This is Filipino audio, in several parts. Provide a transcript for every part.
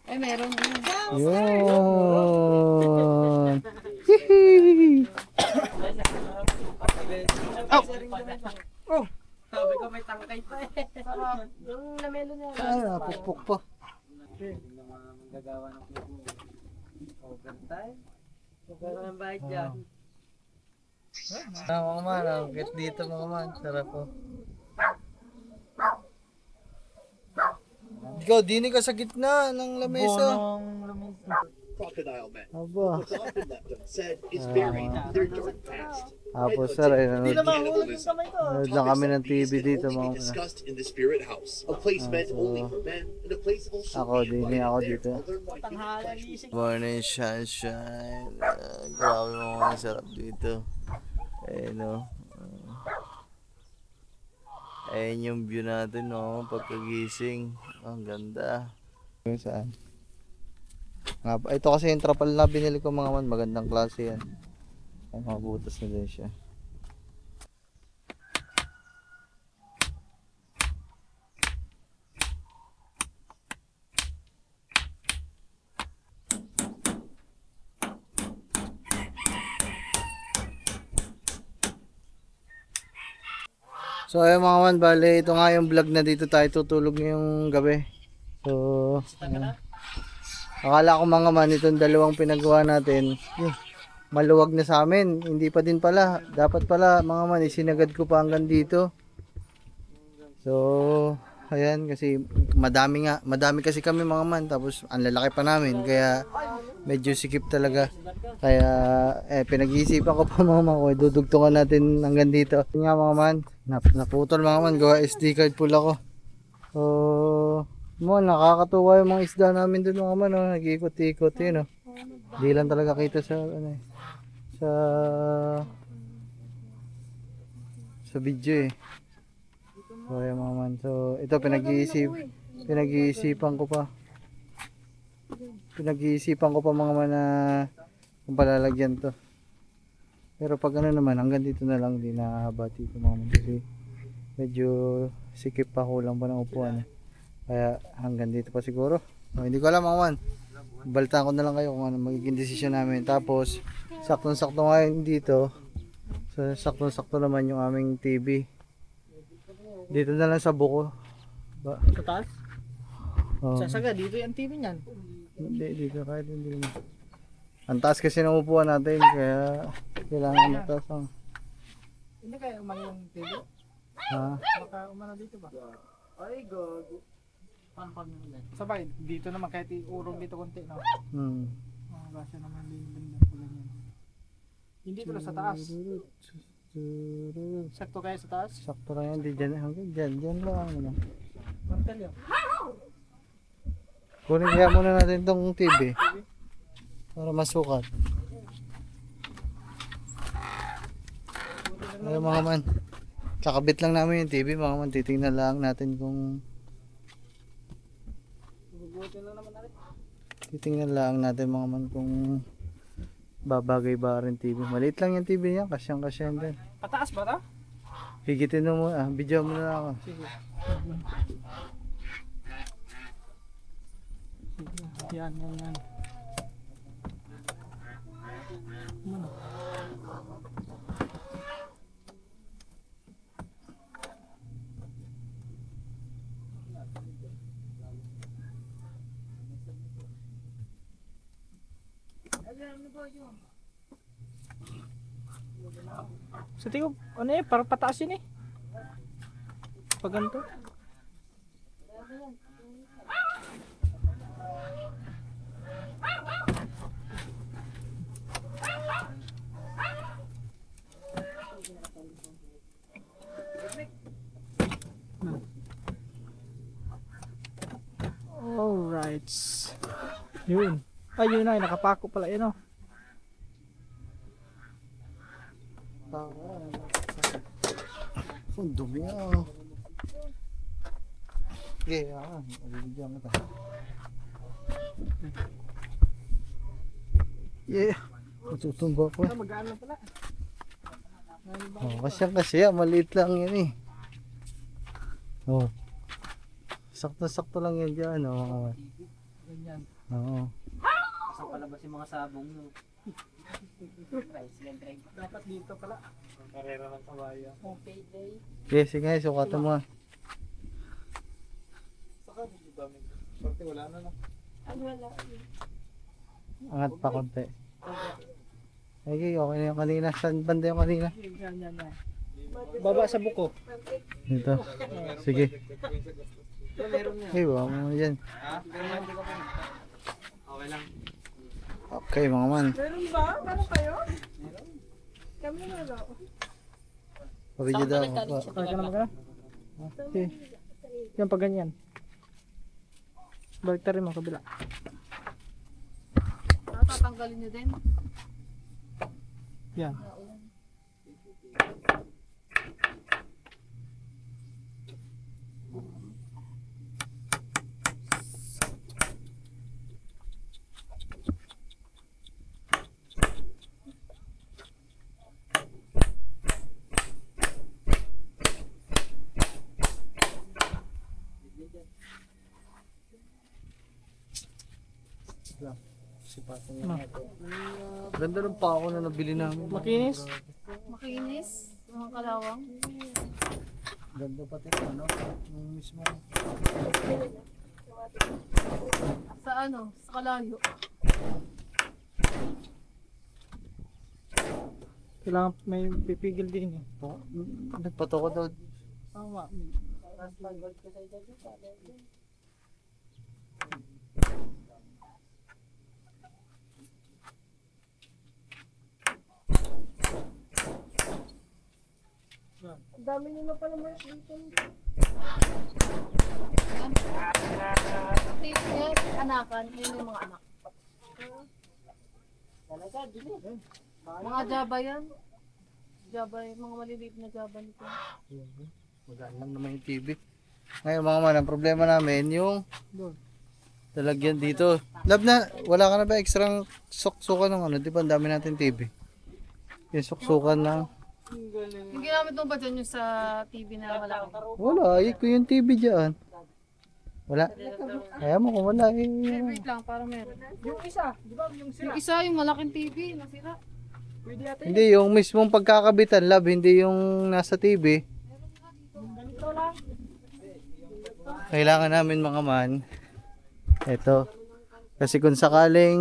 Ay, meron. Yun. Hihi. Oh! Sabi ko may tangkay pa eh. Yung lamelo niya. Ay, napukpok pa. Magagawa ng kubo. Overtime. Magagawa ng bayad dyan. Mga man, ang kit dito mga man. Sarap po. Ikaw, dini ka sa gitna ng lamesa. Crocodile men. Aba. Was often left unsaid is buried in their dark past. Tapos sir, ay nanood Cannibalism, lang kami ng TV topics that dito can only mga be discussed in the spirit house, a place meant only for men, and a place also Ako, being dini ako there dito. for other white pleasures. Morning sunshine. Grabe mga sarap dito. Ayun o. Ayun yung view natin no, pagkagising. Ang ganda. Saan? Ito kasi yung trapal na binili ko mga man. Magandang klase yan. Ay, mga butas na din siya. So ayun mga man, bale ito nga yung vlog na dito tayo tutulog ngayong gabi. So ayun. Akala ko mga man itong dalawang pinagawa natin maluwag na sa amin. Hindi pa din pala. Dapat pala mga man isinagad ko pa hanggang dito. So ayan kasi madami kasi kami mga man. Tapos ang lalaki pa namin kaya medyo sikip talaga. Kaya pinag-iisipan ko pa mga man, dudugtungan natin hanggang dito. Yun nga mga man, naputol mga man, gawa SD card full ako. So nakakatuwa yung mga isda namin dun mga man, nag-ikot-ikot yun. Hindi lang talaga kita sa sa video eh. So ayan mga man, so ito pinag-iisipan ko pa. Pinag-iisipan ko pa mga man na kung palalagyan to. Pero pag ano naman, hanggang dito na lang, di nakahaba dito mga man. Kasi medyo sikip pa, kulang pa ng upuan. Kaya hanggang dito pa siguro. Hindi ko alam mga man. Balitaan ko na lang kayo kung ano magiging desisyon namin. Tapos, saktong-sakto ngayon dito. So, saktong-sakto naman yung aming TV. Dito na lang sa buko. Sa taas? Sasaga, dito yung TV niyan. Hindi, dito kahit hindi naman. Ang taas kasi ng upuan natin, kaya kailangan mataas ang... Hindi kaya umano yung TV? Ha? Baka umano dito ba? Ay, God. Paano pag naman? Sabay, dito naman kahit urong dito konti, no? Gasya naman din ganda pala niyan. Hindi pala sa taas. Sakto kaya sa taas? Sakto lang yan, di dyan, hanggang dyan lang. Ano. Mantel yun. Kunin kaya muna natin tong TV. Para masukat. Ayun mga man. Kakabit lang namin yung TV mga man. Titingnan lang natin kung... Titingnan lang natin mga man kung... Babagay ba rin TV. Maliit lang yung TV niya. Kasyang-kasyang din. Pataas ba ito? Higitin mo muna. Video mo na ako. Sige. Yan. Sa tingin ko, ano eh, parang pataas yun eh. Pag ganito. Alright. Yun. Ayun na, nakapako pala yun oh. Ang dumi ah. Okay, bibigyan kita. Yeah. Matutumba ko. Mag-ano pala. Oh, kasi maliit lang yan eh. Oh. Sakto-sakto lang yan dyan, oh, mga man. Ganyan. Oo. Saan palabas yung mga sabong nyo? Dapat dito pala. Karera ng kabayo. Okay, day. Okay, sige, sukatan mo. Saka dito dami. Sorte wala na lang. Angat pa konti. Okay, okay na yung kanina. Saan banda yung kanina? Yan. Baba sa buko. Dito. Sige. Meron nga. Okay, baka mo dyan. Okay lang. Okay, mga man. Meron ba? Meron kayo? Kami meron. Pabidyo daw. Okay ka na magana? Okay. Yan pag ganyan. Balik rin mo kabila. Tatanggalin nyo din. Yan. Ganda ng pako na nabili namin. Makinis? Makinis. Mga kalawang. Ganda pati ano, yung mismo. Sa ano? Sa kalayo. Kailangan may pipigil din eh. Nagpatoko daw. Tama. Ang dami nyo na pala mga dito. Yan, anakan. Yun yung mga anak. Mga jaba yan. Jaba, mga maliliit na jaba nito. Magaan lang naman yung TV. Ngayon mga man, ang problema namin yung talagyan dito. Lab na, wala ka na ba extra suksukan ng ano? Di ba ang dami natin TV? Yung suksukan na. Yung ginamit mo ba dyan yung sa TV na malaki? Wala, ko yung TV dyan. Wala. Kaya mo kung wala eh. Wait lang, para meron. Yung isa, di ba? Yung sila. Yung isa, yung malaking TV, nasira. Pwede ate. Hindi, yung mismong pagkakabitan, lab, hindi yung nasa TV. Ganito lang. Kailangan namin mga man. Ito. Kasi kung sakaling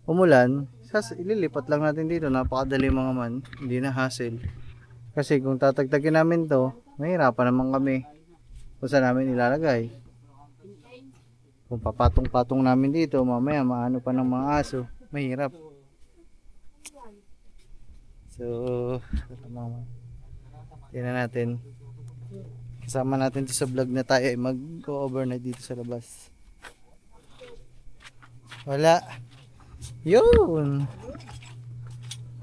umulan, ililipat lang natin dito. Napakadali mga man. Hindi na hassle. Kasi kung tatagtagin namin to, mahirapan naman kami. Kung saan namin ilalagay. Kung papatong-patong namin dito, mamaya maano pa ng mga aso. Mahirap. So, mga man. Tingnan natin. Kasama natin to sa vlog na tayo ay mag-overnight dito sa labas. Wala. Yun.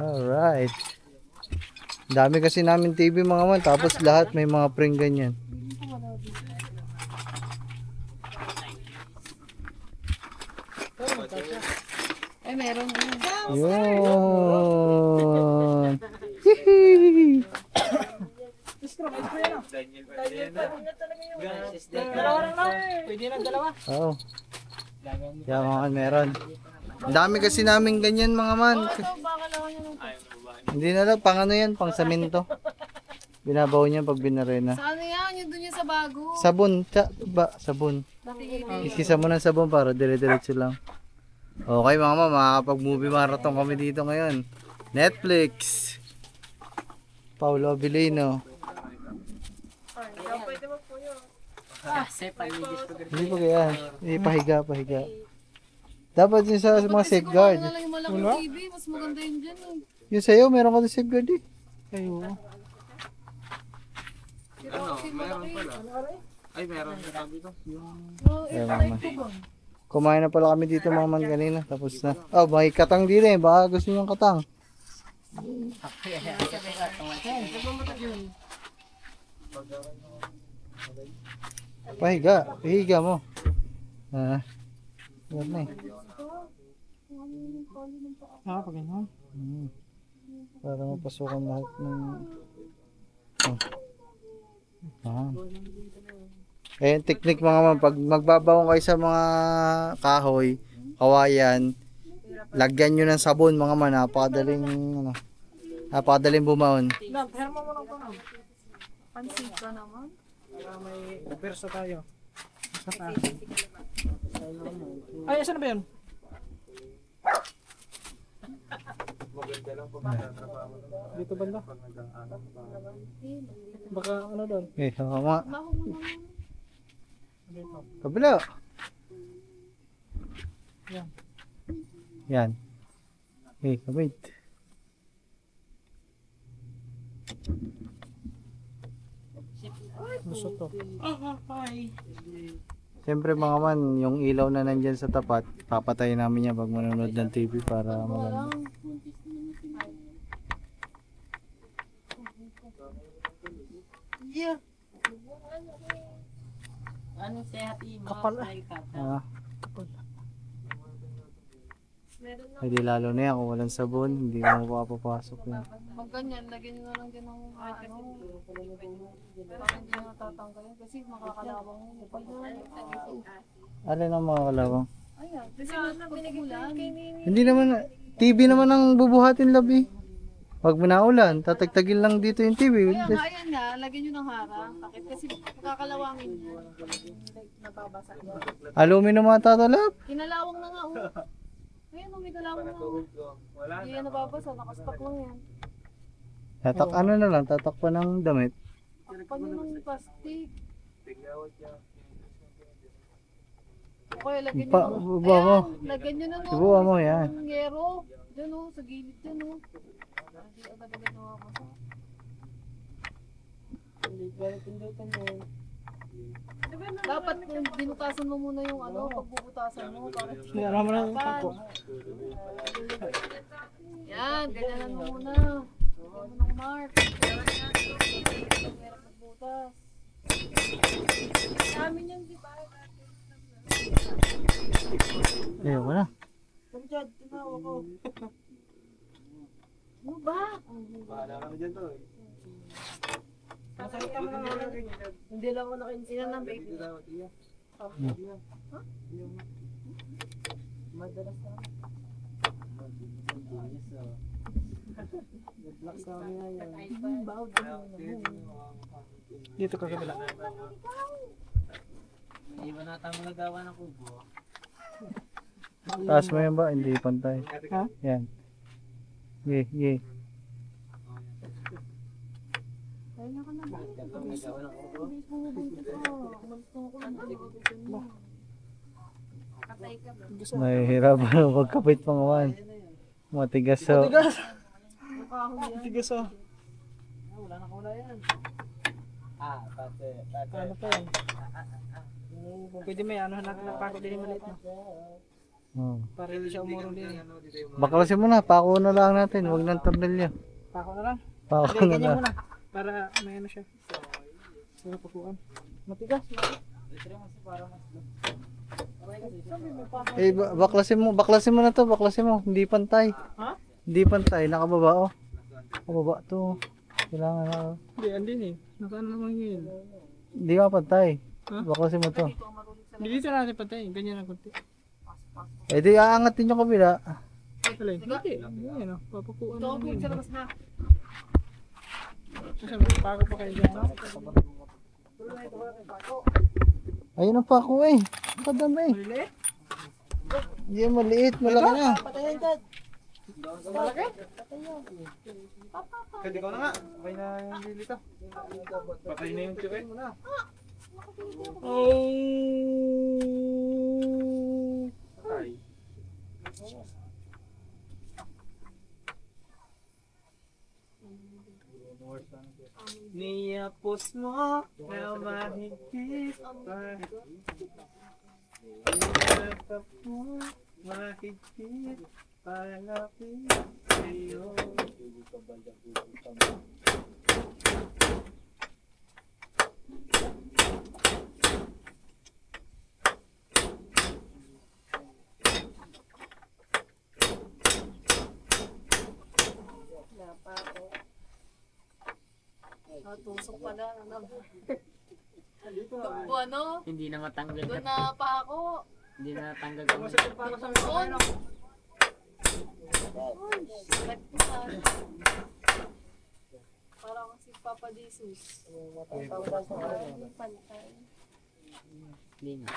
Alright. Dami kasi namin TV mga man. Tapos lahat may mga pring ganyan. Ay, meron. Yun. Hihi. Dalawa lang lang. Pwede na dalawa. Oo. Kaya mga man, meron. Ang dami kasi namin ganyan mga man. Ito, baka lang nyo nung... Hindi na lang, pang ano yan, pang saminto. Binabaw niya pag binarena. Sa ano yan? Yung dun yung sa bago. Sabon, sabon. Iskisa mo ng sabon para dire-diretso lang. Okay mga mama, makakapag-movie marathon kami dito ngayon. Netflix. Paulo Abilino. Kasi paligis ko Hindi pa kaya. Pahiga. Dapat yun sa mga safeguard. Kasi kung ano na lang yung malaking TV, mas maganda yun dyan eh. Yung sa'yo, meron ka na safeguard eh. Ayo. Meron pala. Ay, meron ka tabi to. Oh, Ayan, ito mama. ito ba? Kumain na pala kami dito mga man kanina. Tapos na. Oh, may katang din eh. Baka gusto nyo yung katang. Pahiga mo. Yan na eh. Pag ganyan. Para mapasukan lahat ng... Eh, yung technique mga ma'am, pag magbabaon kayo sa mga kahoy, kawayan, lagyan nyo ng sabon mga man, napakadaling bumaon. Nam, hermo mo lang ito, Nam. Pansin ka naman. Para may verso tayo. Sa taas. Ay, asan na ba yun? Dito banda? Baka ano doon? Eh, sama. Maho mo naman. Kabila. Yan. Yan. Eh, wait. Gusto to. Siyempre mga man, yung ilaw na nandyan sa tapat, papatayin namin yan pag manonood ng TV para maganda. Yeah. Ano siya hati mo? Kapal. Ah, Meron na. hindi lalo na yan, kung walang sabon, hindi mo mapapapasok yan. Pag ganyan, lagyan nyo na lang din ng ano. Para hindi na natatanggalin kasi makakalawang yun. Pag Alin ang mga kalawang? ayan, kasi pagkulan. Hindi naman, TV naman ang bubuhatin labi. Pag manaulan, tatagtagin lang dito yung TV. Kaya nga, ayan nga, lagyan nyo ng harang. Takip kasi makakalawangin yan. Nababasa. Aluminum mga tatalap. Kinalawang na nga, oh. Ayan, oh, may kalawang na, oh. Hindi yan nababasa, nakastock lang yan. Ano na lang, tatakpan ng damit. Takpan nyo ng plastic. O kaya lagyan nyo ng... Buba mo. Ayan, lagyan nyo na ng... Buba mo, yan. ng yero. Diyan, oh, sa gilid dyan, oh. Hindi agad-agad nakakasa. Dapat binutasan mo muna yung ano, pagbubutasan mo. Para Sinara mo na yung pako. yan, ganyanan mo muna. Lagyan mo ng mark. Meron magbutas. Namin yan, di ba? Eh, wala. Ano ba? Hindi lang ako nakinsina ng baby. Madalas na. Dito ka kabila. Taas mo yan ba? Hindi pantay. Ha? Yan. Ye, ye. Kaya ka na ba? Bilis bumubuti ka. Umalis na ako ng Patay ka ba? Nahihirapan na magkapit mga wan. Matigas so. Tigas! Mukha ko yan. Tigas ah. Wala na kula yan. Ano pa yan? Pwede may ano natin ng pako din yung maliit na. Para hindi siya umurong din. Baklasin mo na, pako na lang natin, huwag ng tornilyo. Pako na lang. Pako Hindi, na ganyan lang. muna. Para may ano siya. Para pakuan. Matigas. Eh, baklasin mo na to, baklasin mo. Hindi pantay. Ha? Hindi pantay, nakababa oh. Nakababa to. Kailangan na. Hindi, andin eh. Nasaan naman yun? Hindi ka pantay. Ha? Baklasin mo to. Hindi dito natin patay. Ganyan ang kunti. Eh di aangatin yung kabila. Alay, hindi. Ganyan oh. Papakuan Ito, naman huwag yun. sa labas na. Kasi may pako pa kayo dyan. Ayun ang pako eh. Kadami. Maliliit? Hindi maliit, malaki na. Patayin dad. Malaki? Pwede ko na nga. Okay na yung dito. Patay na yung chicken mo na. Oh. Patay. Niyapos mo na mahigpit pa. Niyapos mo mahigpit palapit sa'yo. Wala pa ako. Tusok pala. Takbo ano? Hindi na matanggal. Doon na pa ako. Hindi na natanggal kami. Doon. Uy, sakit ko na. Parang si Papa Jesus. Pantay. Hindi na.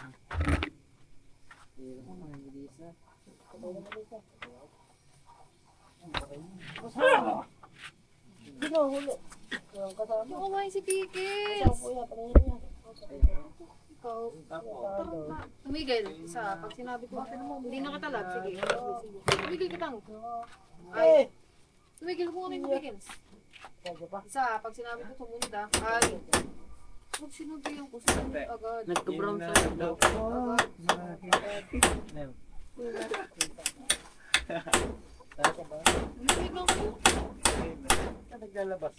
Yung kumain si Kikis. Ikaw. Tumigil. Isa. Pag sinabi ko, hindi nakatalab. Sige. Tumigil kitang. Ay. Tumigil ko muna yung Kikis. Isa. Pag sinabi ko tumunda. Ay. Pag sinabihan ko, sumunod agad. Nagka-brown sa daw. Agad. Tumigil ako. Naglalabas.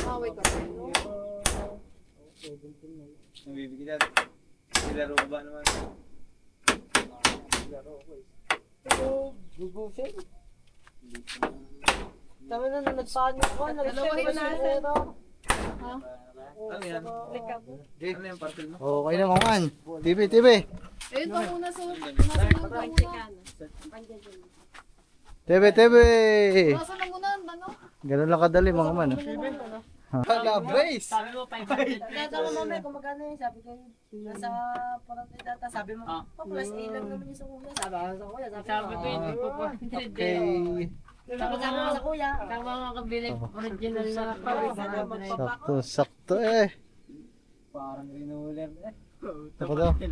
Away ka. Nabibigyan natin. Silaro ka ba naman? Gugusin. Tama na, nagpaano ko. Dalawahin natin. Ha? Ano yan? Ano yung partil mo? Okay na mga man. TV. Ayun pa muna sa nasa na muna. TV. Nasa na muna, ano? Ganun lang kadali mga man. Hala, base. Sabi mo 500. Tinatanong mo mamaya kung magkano yun, sabi ko nasa parang data, sabi mo, plus A lang naman yung sa kuya. Sabi ko sa kuya, Sabi ko yun, po 400. Okay. Sabi ko sa kuya. Tama mga kabili. Original na Sakto eh. Parang rinuler eh. Ako daw. Ay,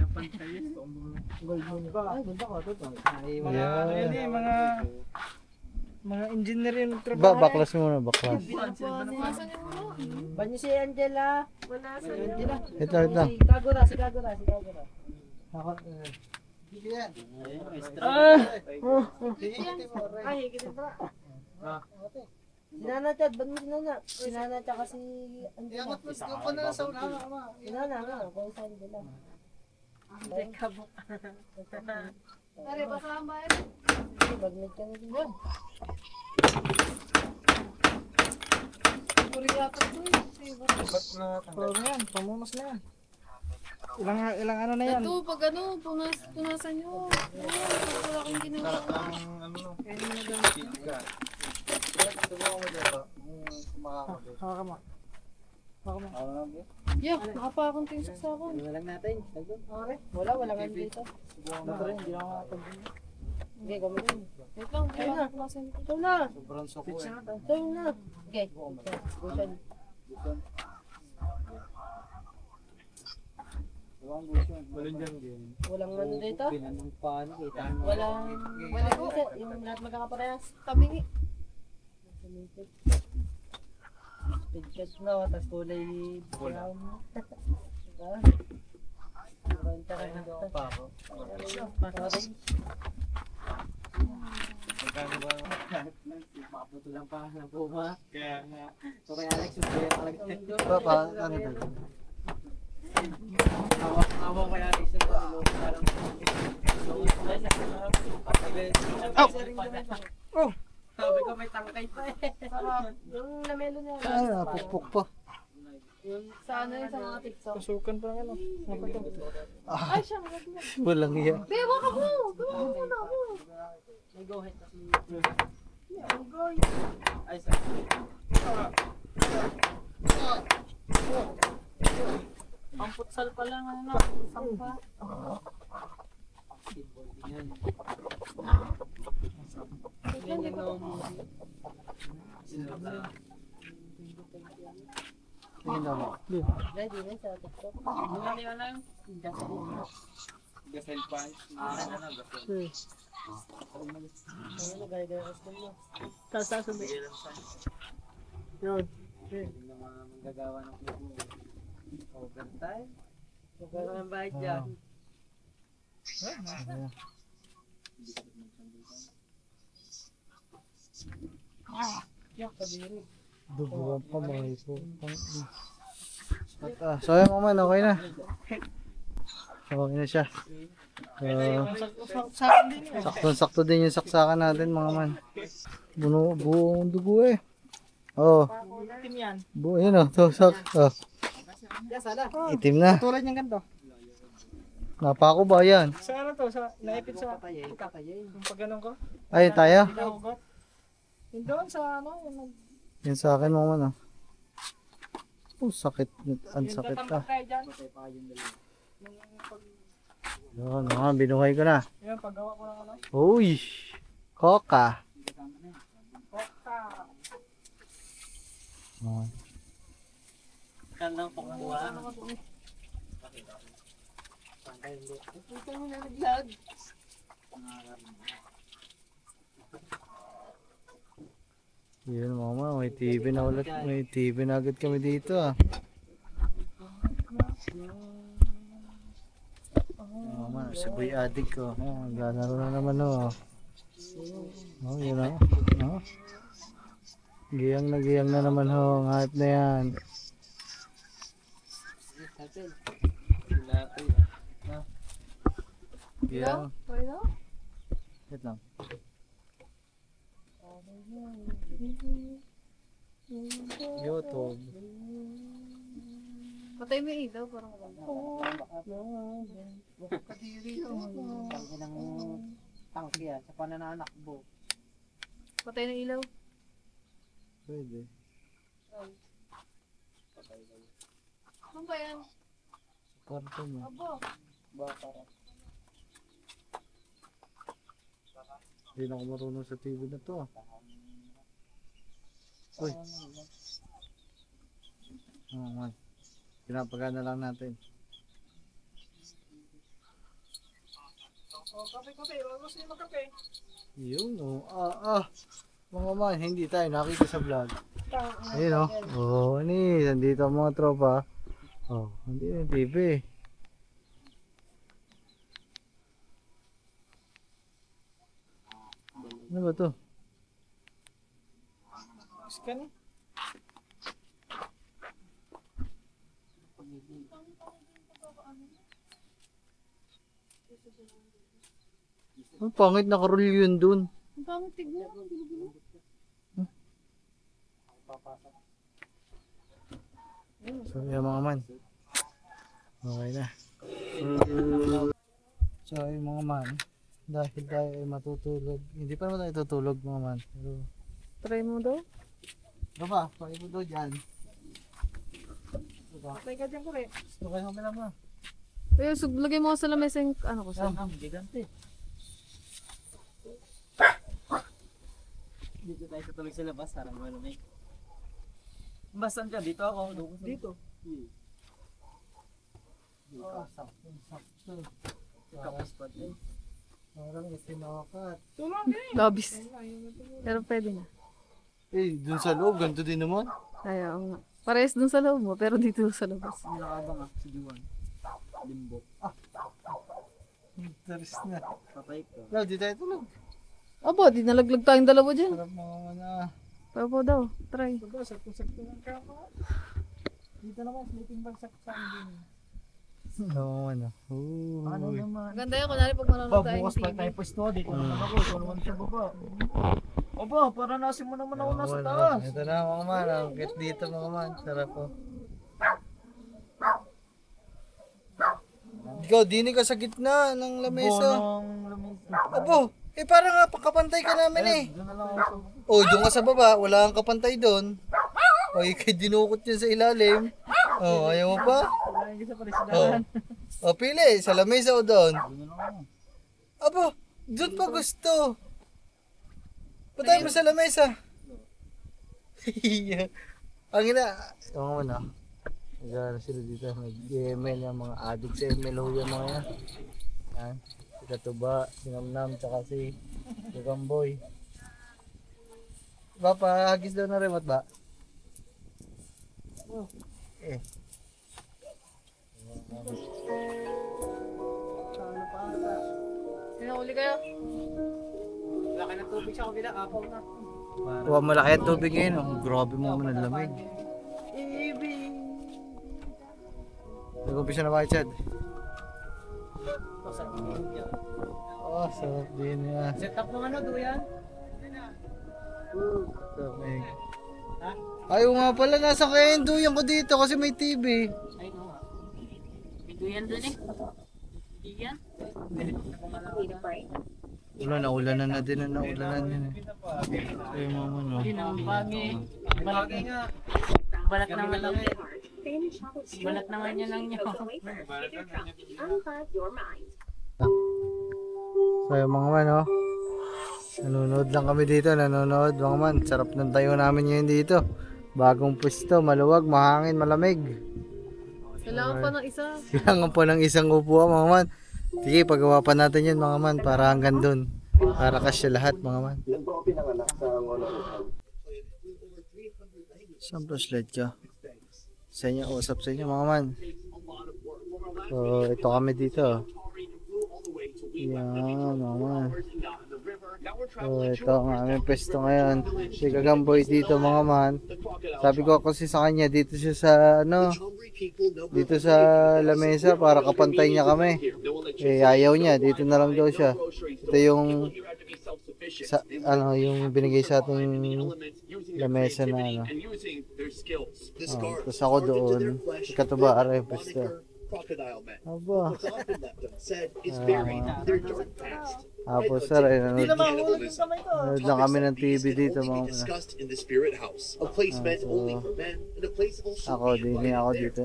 ganda ka, totoo. Ay, Yeah. mga engineer yung trabaho. Baklas muna, baklas. Nasa na muna. Banyo si Angela. Wala sa Angela. Ito. Si Kagura. Ako, Ay, higit pa. Sinana Chad, ba't mo sinana? Sinana Chad kasi Angela. ko na sa unahan ka ma. Sinana nga, kung sa Angela. Tari, basahan ba yun? Bagnet ka na din yan. Puri yata ito eh. Ba't na Puro yan, pamunos na yan. Ilang ano na yan? Ito, pag ano, punasan nyo. Wala kang ginawa. ang ano no? Ka. Haka mo. Yeah, nakapakang tingin sa akin. Walang natin. Wala nga dito. Hindi ako makapag- Okay, gawin. Wait lang, wala. Punasan nyo. Ito na. Sobrang soko eh. Ito na. Okay. Busan. Walang dyan din. Walang ano dito. Pinanong paano kita. Wala ko. Yung lahat magkakaparehas. Tabingi. Pigkat na, tapos kulay brown. Brown ka rin ito. Magkano ba? Makaputulang pa ng puma. Kaya nga. So kaya Alex, yung talaga. Ano ba? Awang kaya Alex, ito. Oh! Sabi ko may tangkay pa eh. Yung namelo niya. Ay, napukpok pa. Sa ano yun, sa mga TikTok. Pasukan pa lang ano. Ay, siya, maganda na. Walang iya. Bewa ka mo! Bewa ka muna ako! May go ahead kasi. Ay, Ang futsal pa lang ano. Sampa. Ganyan no. ready na sa TikTok. Ano lang? Gasel punch. Ano gaya-gaya gusto mo? Sasabi. Yun. Yung mga manggagawa ng club mo. Overtime. Magkakaroon ng bayad dyan. Duguan pa mga ipo. So yun mga man, okay na. Okay na siya. Sakto-sakto din yung saksakan natin mga man. Buong dugo eh. Oh, Itim yan. yun oh, tusak. Oh, Yan, sana. itim na. Tulad niyang ganito. Napako ba yan? Sa ano to? Sa naipit sa yung pag ganun ko. Ayun tayo. Nahugot. Yung doon sa ano, Yan sa akin mo man oh. Oh, sakit. Ang yung sakit tatambak ah. tayo dyan. Yun, binuhay ko na. Yan, paggawa ko ng ano. Uy, koka. Kokta. Oh. Kandang pagkuha. Puta mo na naglag. Yun mama, may TV na ulit. May TV na agad kami dito ah. Mama, si Boy Adik ko. Oh, naglalaro na naman oh. Oh, yun oh. Oh. Giyang na naman ho. Ang hype na yan. Giyang. Okay na? Wait lang. YouTube. Patay mo yung ilaw, parang maganda. Tangin ng tangki yan. Sa pananakbo. Patay na ilaw. Pwede. Ano ba yan? Kwarto mo. Abo. Hindi na ako marunong sa TV na to. Uy. Oh, man. Pinapagana lang natin. Oh, kape. Wag gusto niyo magkape. Yun oh. Mga man, hindi tayo nakita sa vlog. Ayun oh. Oh, nandito ang mga tropa. Oh, hindi yung TV. Ano ba to? Scan eh. Ang pangit nakarol yun dun. Ang pangit tignan. Gulo-gulo. So yan mga man. Okay na. So yung mga man, dahil tayo ay matutulog. Hindi pa naman tayo tutulog mga man. Pero Try mo daw. ano ba? Pakay mo daw dyan. Patay ka dyan ko rin. Gusto kayo kami lang ba? Pero lagay mo sa lamesa yung ano ko sa. Gigante. Dito tayo sa tulog sa labas. Parang malamig. Basan ka? Dito ako. Dito. Sakto. Kapos pa din. Parang isinakat. Tulong din. Labis. Pero pwede na. Eh, dun sa loob, ganito din naman. Ayaw nga. Parehas dun sa loob mo, pero dito sa labas. May nakabang si Juan. Limbo. Interest na. Patay ko. Wala, di tayo tulog. Abo, di nalaglag tayong dalawa dyan. Sarap mga mana. Papo daw, try. Ito, sakto ng kako. Dito naman, sleeping bag sa amin. Oo, ano. Ano Uy. naman? Maganda yun, kunwari pag manonood tayo ng Bukas pa TV. tayo pwesto. Dito naman ako. Ito naman sa baba. Oba, para nasin mo naman ako nasa Oo, taas. Ito na mga man. Ang get dito mga man. Sarap po. Ikaw, dini ka sa gitna ng lamesa. Bonong lamesa. Abo, parang nga kapantay ka namin eh. Doon na lang ako. Oh, doon ka sa baba, wala kang kapantay doon. O, ikay dinukot yun sa ilalim. Oh, ayaw mo pa? Kailangan ka sa Oh. parisidahan. O, pili, sa lamesa o doon. Doon na lang ako. Abo, doon pa gusto. Patay mo sa lamesa. Ang ina, yung ano, nag-ano sila dito, nag-ML yung mga addict sa ML ho yung mga yan. Yan, si Katuba, si Namnam, tsaka si Gamboy. Ba, pahagis daw na remote ba? Eh. Sinahuli kayo? Wala ka ng tubig sa kabila. Apaw na. Wow, malaki ang tubig ngayon. Oh. Grabe mo naman ang lamig. Nag-umpisa na ba, Chad? Oh, sarap din yan. Set up ng ano, Duyan? Lamig. Ayaw nga pala, nasa kaya yung duyan ko dito kasi may TV. Ay, no. Ito yan dun eh. Hindi yan. Wala, naulanan na din na naulanan yun eh. Ay, mama no. Hindi naman pagi. Balat naman lang eh. Balat naman yan lang nyo. So yung mga man oh. Nanonood lang kami dito, nanonood mga man. Sarap ng tayo namin ngayon dito. Bagong pwesto, maluwag, mahangin, malamig. Kailangan pa ng isa. Kailangan pa ng isang upuan mga man. Sige, pagawa pa natin yun mga man para hanggang dun. Para kasya lahat mga man. Saan flashlight ka? Sa inyo, usap sa inyo mga man. So, ito kami dito. Yan mga man. So, ito ang aming pwesto ngayon. Si Gagamboy dito mga man. Sabi ko kasi sa kanya, dito siya sa ano, dito sa lamesa para kapantay niya kami. Eh, ayaw niya, dito na lang daw siya. Ito yung sa, ano, yung binigay sa ating lamesa na ano. Tapos ako doon, ikatuba aray pwesto. Aba. Tapos sir, nanood lang kami ng TV dito mga mga. Ako, dini ako dito.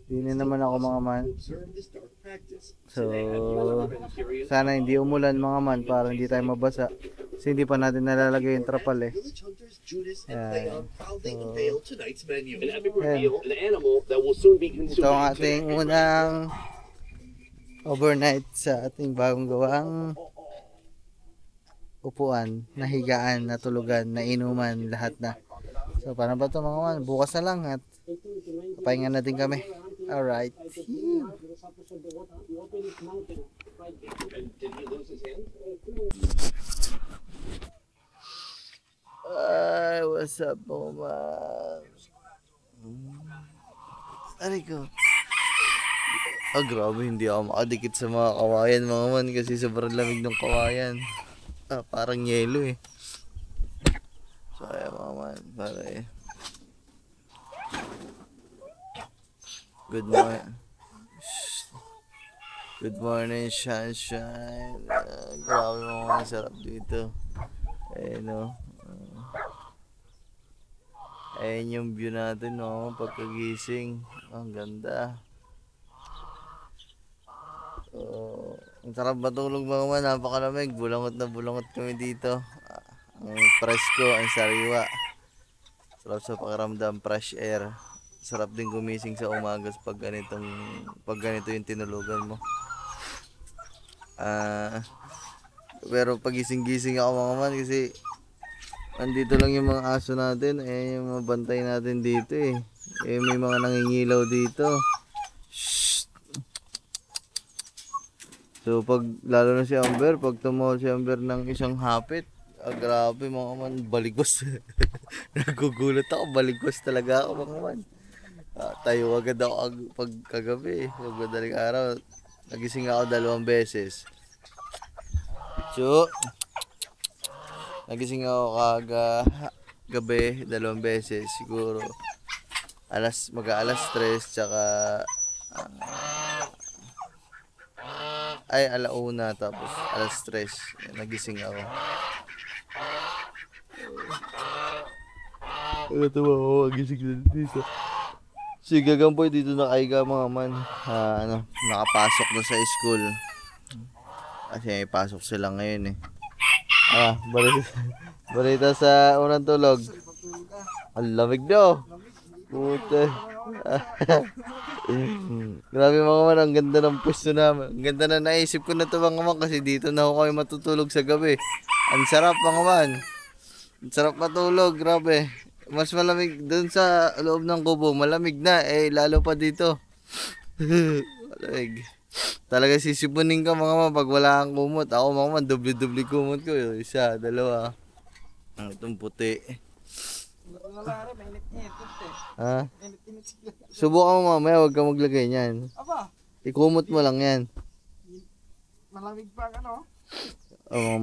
Dini naman ako mga man. So, sana hindi umulan mga man para hindi tayo mabasa. Kasi hindi pa natin nalalagay yung trapal eh. Ayan. So, ito ang ating unang overnight sa ating bagong gawang upuan, nahigaan, natulugan, nainuman, lahat na. So, paano ba ito mga man? Bukas na lang at papahinga na din kami. Alright. Ay, what's up mga man? Aray ko. Ah, grabe, hindi ako makadikit sa mga kawayan mga man kasi sobrang lamig ng kawayan. Ah, parang yelo eh. So, ayan mga man, para eh. Good morning. Good morning, sunshine. Grabe mga man, sarap dito. Ayan o. Ayan yung view natin no, pagkagising. Ang ganda. Ang sarap matulog mga man, napakalamig. Bulangot na bulangot kami dito. Ang presko, ang sariwa. Sarap sa pakiramdam, fresh air. Sarap din gumising sa umagas pag ganito yung tinulugan mo. Pero pagising-gising ako mga man kasi andito lang yung mga aso natin, eh yung mga bantay natin dito eh. Eh may mga nangingilaw dito. Shhh. So pag lalo na si Amber, pag tumawag si Amber ng isang hapit, grabe mga man, baligwas. Nagugulat ako, baligwas talaga ako mga man. Tayo agad ako pag kagabi, pag madaling araw, nagising ako 2 beses. So nagising ako gabi 2 beses siguro. Mag-aalas 3 tsaka alauna tapos alas 3 nagising ako. Tuwa ako magising na dito. Si Gagamboy dito nakaiga mga man. Nakapasok na sa school. Kasi may pasok sila ngayon eh. Balita sa unang tulog. Ang lamig daw. Puta. Grabe mga man, ang ganda ng pwesto namin. Ang ganda na naisip ko na ito mga man kasi dito na ako kayo matutulog sa gabi. Ang sarap mga man. Ang sarap matulog, grabe. Mas malamig dun sa loob ng kubo. Malamig na, lalo pa dito. Malamig. Talaga sisipunin ka mga man pag wala kang kumot. Ako mga man, doble-doble kumot ko. 1, 2. Itong puti. Ha? Subukan mo mamaya, huwag ka maglagay niyan. Ikumot mo lang yan. Malamig pa ano? Oo,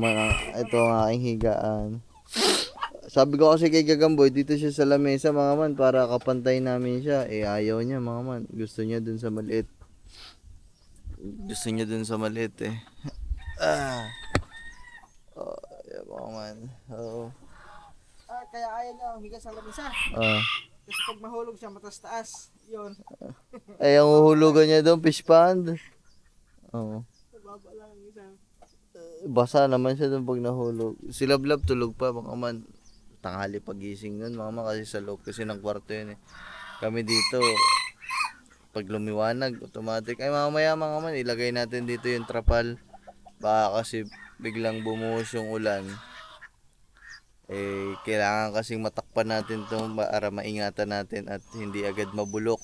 ito ang aking higaan. sabi ko kasi kay Gagamboy, dito siya sa lamesa mga man para kapantay namin siya. Eh ayaw niya mga man. Gusto niya dun sa maliit. Gusto niya dun sa maliit eh. Yeah, mga man. Oo. Kaya ayaw niya humiga sa lamesa. Kasi pag mahulog siya, matas-taas. Yun. Ay, ang uhulugan niya doon, fish pond. Oo. Baba lang yung isa. Basa naman siya doon pag nahulog. Si Lablab tulog pa, mga man. Tanghali pagising nun, mga man, kasi sa loob kasi ng kwarto yun eh. Kami dito, pag lumiwanag, automatic. Ay, mamaya mga man, ilagay natin dito yung trapal. Baka kasi biglang bumuhos yung ulan. Eh, kailangan kasing matakpan natin ito para maingatan natin at hindi agad mabulok.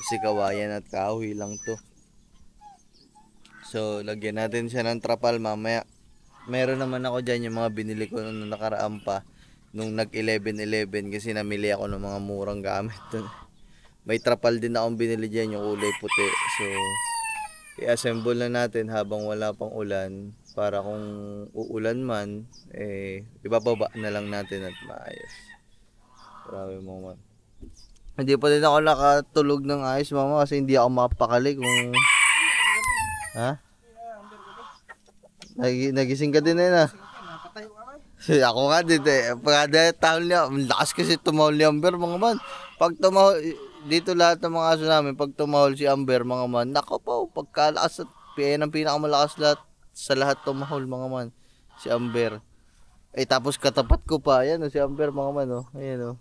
Kasi kawayan at kahoy lang to. So, lagyan natin siya ng trapal mamaya. Meron naman ako dyan yung mga binili ko nung nakaraan pa. Nung nag 11-11 kasi namili ako ng mga murang gamit dun. May trapal din akong binili dyan yung kulay puti. So, i-assemble na natin habang wala pang ulan. Para kung uulan man, eh, ibababa na lang natin at maayos. Grabe mo man. Hindi pa din ako nakatulog ng ayos mama kasi hindi ako mapakali kung... Ha? Nagising ka din eh na. Ako nga din eh. Pagkada tahol niya, lakas kasi tumahol ni Amber mga man. Pag tumahol, dito lahat ng mga aso namin, pag tumahol si Amber mga man, nako po, pagkalakas at ang pinakamalakas lahat. Sa lahat tumahol mga man si Amber. Eh tapos katapat ko pa ayan si Amber mga man oh. Ayan oh.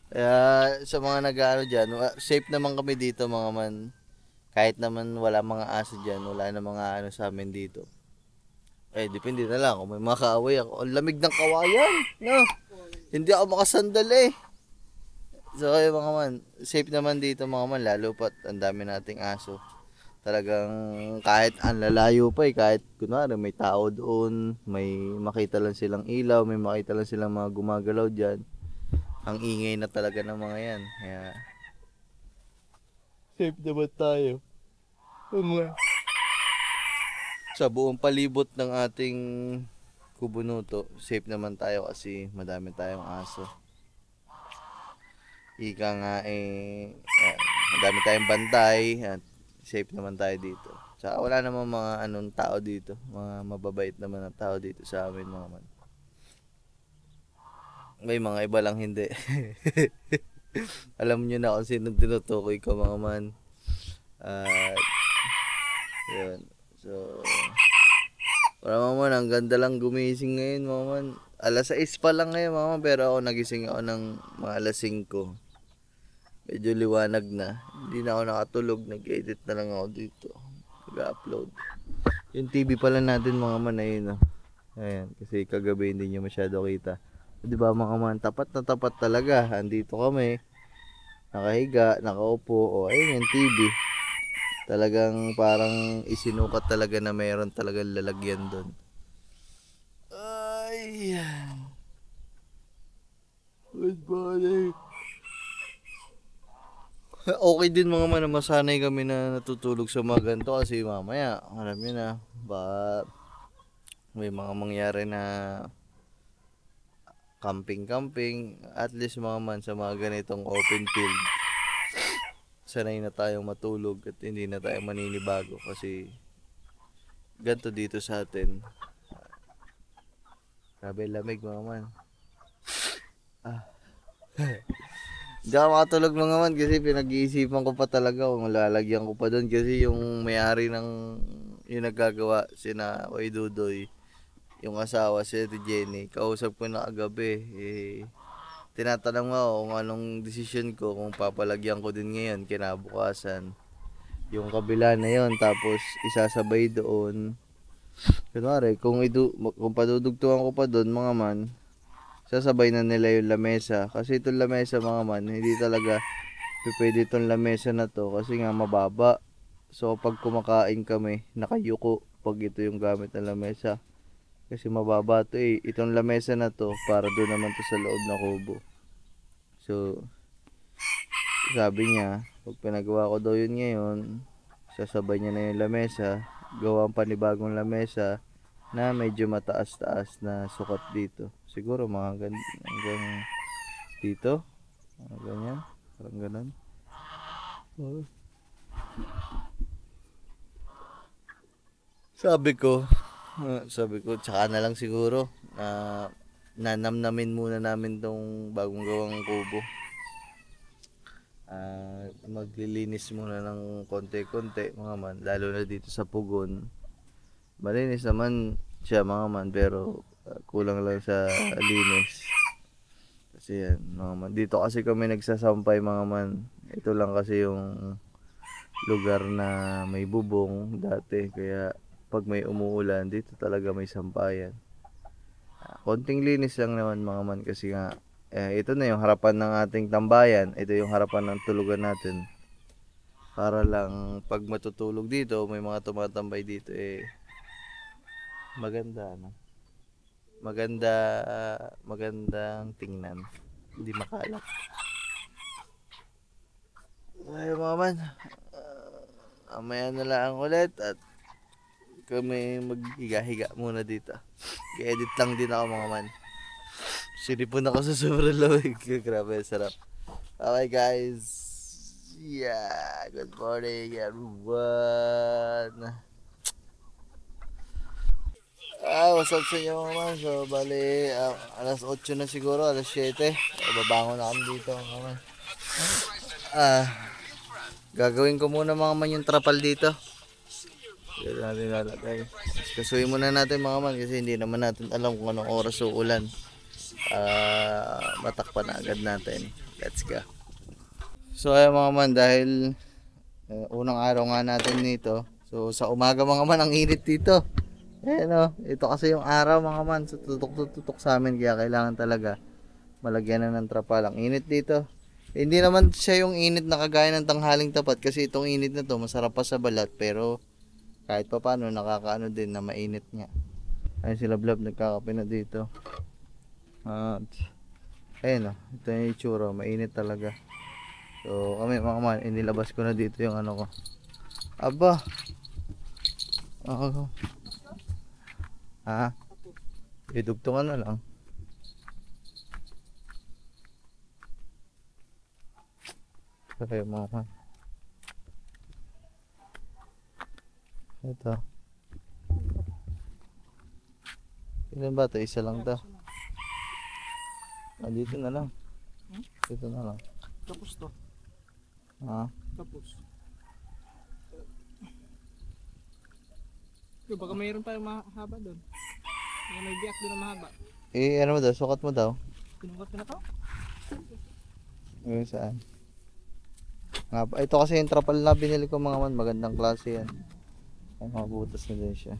Kaya sa mga nag-aano diyan, safe naman kami dito mga man. Kahit naman wala mga aso diyan, wala na mga ano sa amin dito. Eh depende na lang kung may mga kaaway ako. Ang lamig ng kawayan, no. Hindi ako makasandal eh. So ay mga man, safe naman dito mga man lalo pat ang dami nating aso. Talagang kahit ang lalayo pa eh, kahit kunwari may tao doon, may makita lang silang ilaw, may makita lang silang mga gumagalaw dyan. Ang ingay na talaga ng mga yan. Kaya, safe naman tayo. Sa buong palibot ng ating Kubunuto, safe naman tayo kasi madami tayong aso. Ika nga eh, madami tayong bantay at safe naman tayo dito. Saka wala namang mga anong tao dito. Mga mababait naman na tao dito sa amin mga man. May mga iba lang hindi. Alam nyo na kung sino tinutukoy ko mga man. Yun. So, wala mga man. Ang ganda lang gumising ngayon mga man. Alas 6 pa lang ngayon mga man. Pero ako nagising ako ng mga alas 5. Medyo liwanag na. Hindi na ako nakatulog. Nag-edit na lang ako dito. Nag-upload. Yung TV pala natin mga man ayun. Ayan. Kasi kagabi hindi nyo masyado kita. Diba mga man? Tapat na tapat talaga. Andito kami. Nakahiga. Nakaupo. O ayun yung TV. Talagang parang isinukat talaga na mayroon talagang lalagyan doon. Ay. Good morning. Okay din mga man, masanay kami na natutulog sa mga ganito kasi mamaya, alam nyo na, may mga mangyari na camping, at least mga man sa mga ganitong open field, sanay na tayong matulog at hindi na tayo maninibago kasi ganito dito sa atin. Grabe lamig mga man. Hindi ako makatulog mga man kasi pinag-iisipan ko pa talaga kung lalagyan ko pa doon kasi yung may-ari ng yung naggagawa sina Oy Dudoy, yung asawa si Jenny, kausap ko na kagabi tinatanong ako kung anong desisyon ko kung papalagyan ko din ngayon kinabukasan yung kabila na yon tapos isasabay doon kunwari kung padudugtungan ko pa doon mga man sasabay na nila yung lamesa kasi itong lamesa mga man hindi talaga pwede itong lamesa na to kasi nga mababa so pag kumakain kami nakayuko pag ito yung gamit ng lamesa kasi mababa to itong lamesa na to para doon naman to sa loob na kubo so sabi niya pag pinagawa ko daw yun ngayon sasabay niya na yung lamesa gawa ang panibagong lamesa na medyo mataas-taas na sukat dito. Siguro mga hanggang dito. Ganyan. Parang ganun. Oh. Sabi ko, tsaka na lang siguro nanamnamin muna namin tong bagong gawang kubo. Maglilinis muna ng konti-konti mga man, lalo na dito sa pugon. Malinis naman siya mga man, pero kulang lang sa linis. Kasi yan mga man, dito kasi kami nagsasampay mga man. Ito lang kasi yung lugar na may bubong dati, kaya pag may umuulan dito talaga may sampayan. Konting linis lang naman mga man, kasi nga ito na yung harapan ng ating tambayan, ito yung harapan ng tulugan natin, para lang pag matutulog dito, may mga tumatambay dito, maganda, no? Magandang tingnan, hindi makalat. Ay mga man, amaya na lang ulit at kami maghiga-higa muna dito. I-edit lang din ako mga man. Sinipon ako sa sobrang lamig. Grabe, sarap. Okay guys. Yeah, good morning everyone. What's up sa inyo mga man? So, bali, alas 8 na siguro, alas 7. Babangon na kami dito mga man. Gagawin ko muna mga man yung trapal dito. Dito natin lalagay. Kasuhin muna natin mga man, kasi hindi naman natin alam kung anong oras uulan. Matakpan na agad natin. Let's go. So ayun mga man, dahil unang araw nga natin nito, so sa umaga mga man ang init dito. Ito kasi yung araw mga man, so tutok sa amin, kaya kailangan talaga malagyan na ng trapal. Ang init dito, hindi naman siya yung init na kagaya ng tanghaling tapat, kasi itong init na to masarap pa sa balat, pero kahit pa paano nakakaano din na mainit nga. Ayun sila Blab, nagkakape na dito. Ayun ito yung itsura, mainit talaga. So kami mga man, inilabas ko na dito yung ano ko. Aba, idugtungan na lang. Okay mga man, ito ilan ba ito? Isa lang ito. Dito na lang. Dito na lang. Tapos to. Tapos. Baka mayroon pa yung mahaba doon. May biyak doon na mahaba. Ano mo daw? Sukat mo daw? Pinukat ko na to? Saan? Ito kasi yung trapal na binili ko mga man. Magandang klase yan. Ay, mga butas na din siya.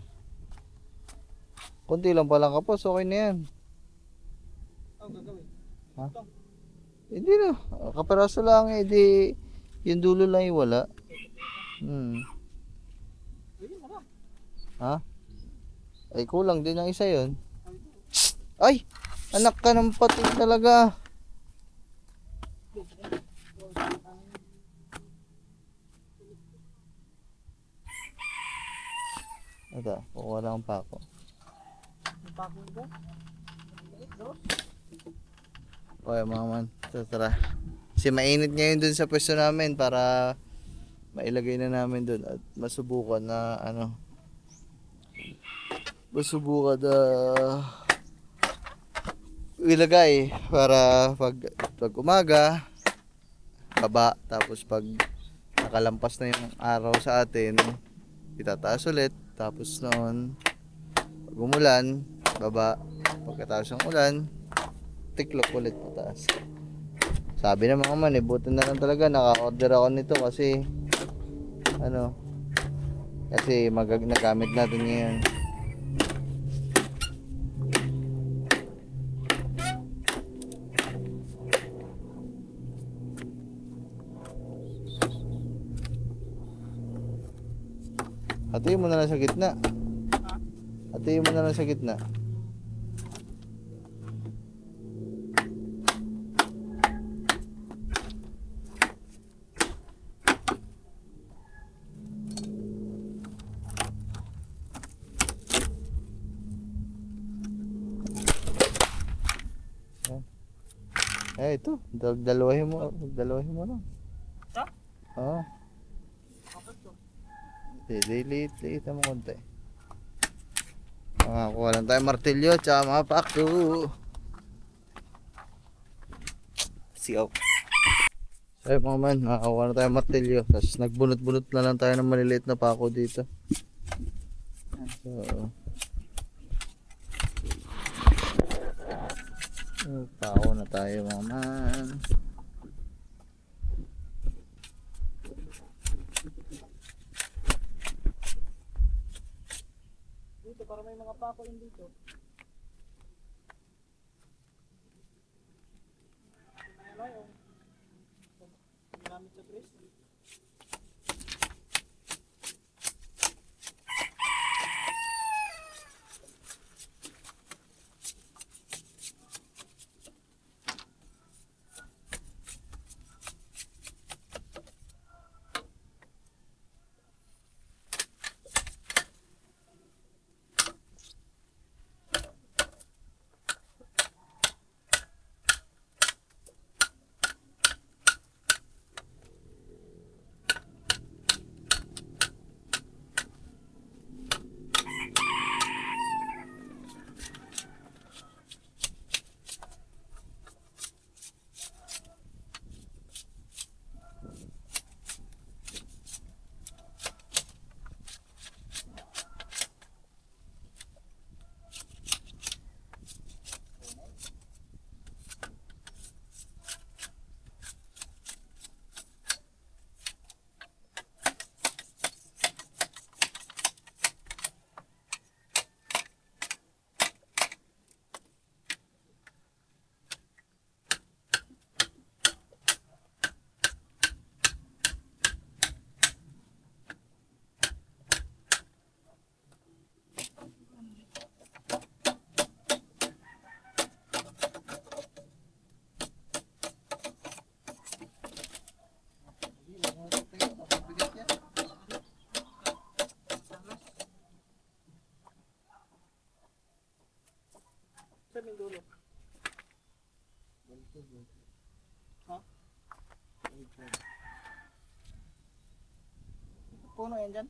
Kunti lang palang kapos. Okay na yan. Gagawin. Hindi na. Kaperaso lang di yung dulo lang yung wala. Ay kulang din ang isa yon. Ay! Anak ka ng pating talaga. Ito, kukuha lang ang pako. Okay mga man, tara. Kasi mainit ngayon dun sa pwesto namin, para mailagay na namin dun at masubukan na ilagay para pag umaga baba, tapos pag nakalampas na yung araw sa atin itataas ulit, tapos noon pag umulan baba, pagkatapos ng ulan tiklop ulit pataas. Sabi na mga man, buti na lang talaga naka-order ako nito, kasi kasi nagamit natin ngayon. Hatuyin mo na lang sa gitna. Hatuyin mo na lang sa gitna. Eh, ito. Dalawahin mo. Dalawahin mo na. Ito? Oo. Kapag to. Liit mo konti. Makakuha lang tayo martilyo tsaka mga pako. Sigaw. So yun mga man, nakakuha na tayo martilyo. Tapos nagbunot-bunot na lang tayo ng maliliit na pako dito. So pako na tayo mga man. Dito, para may mga pako in dito. Gamit sa press. Saan yung dulo? Ha? Puno yan dyan?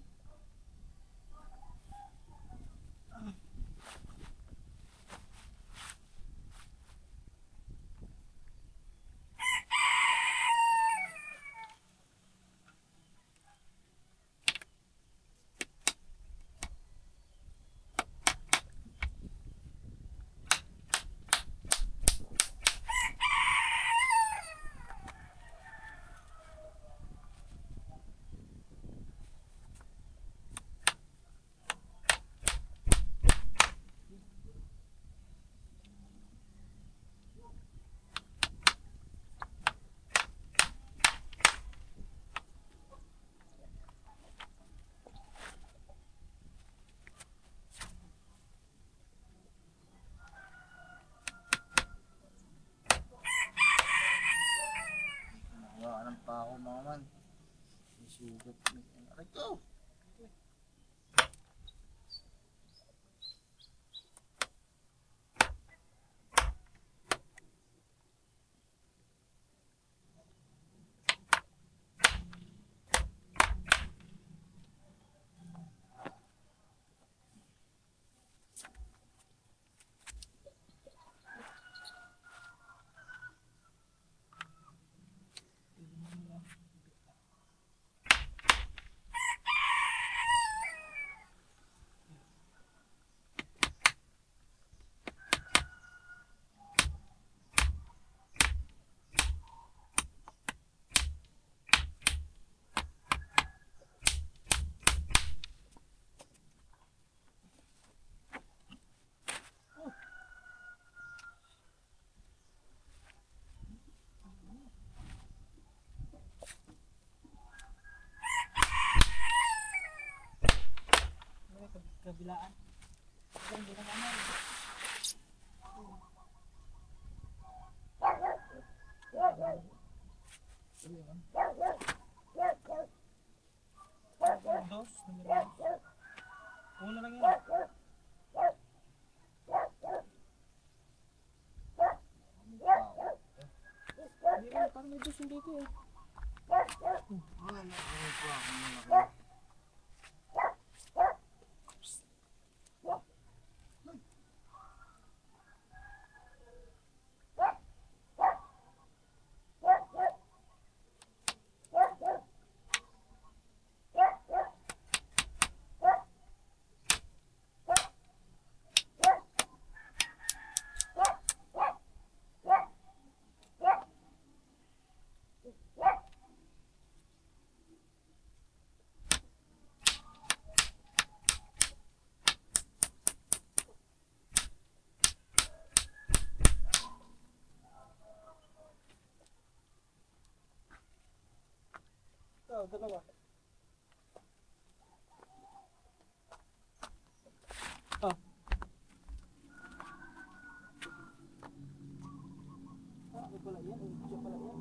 Wala ng pako mga man. Isugot. Aray ko! Kabilaan. Kabilaan ano? Dos, una lang yan. dito dito eh. Dalawa. Ano pala yan? Ano pala yan?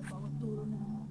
Bawat turo na naman.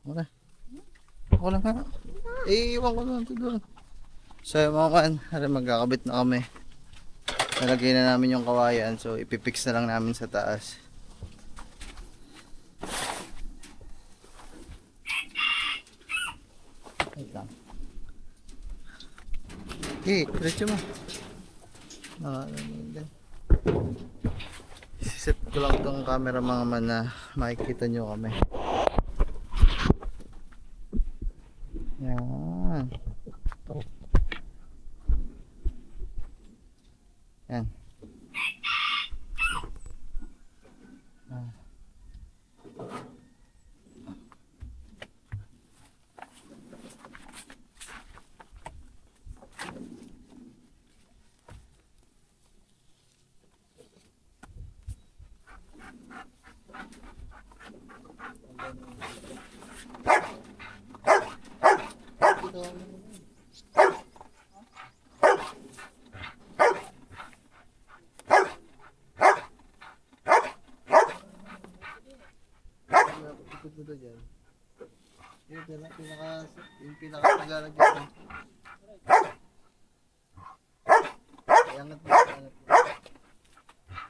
Okay. Ako lang ha. Iwan ko lang ito doon. So mga kan, magkakabit na kami. Nalagay na namin yung kawayan. So ipipix na lang namin sa taas. Wait lang. Okay, diretso mo. Set ko lang itong camera mga man na makikita nyo kami. Yan. Yan. Ikot mo to dyan. Yung pinaka-tagalagyan. Iangat mo.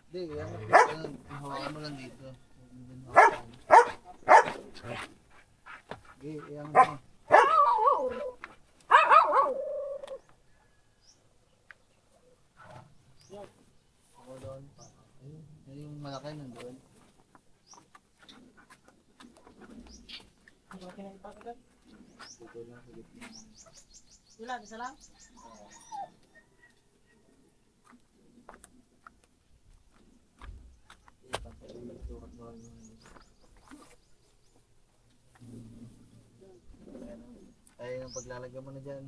Hindi, iangat mo. Hawakan mo lang dito. Okay, iangat mo. Yung malaki nandun. Dito lang sa gitna. Ilan? Isa lang? Ay, yung paglalagyan mo na dyan.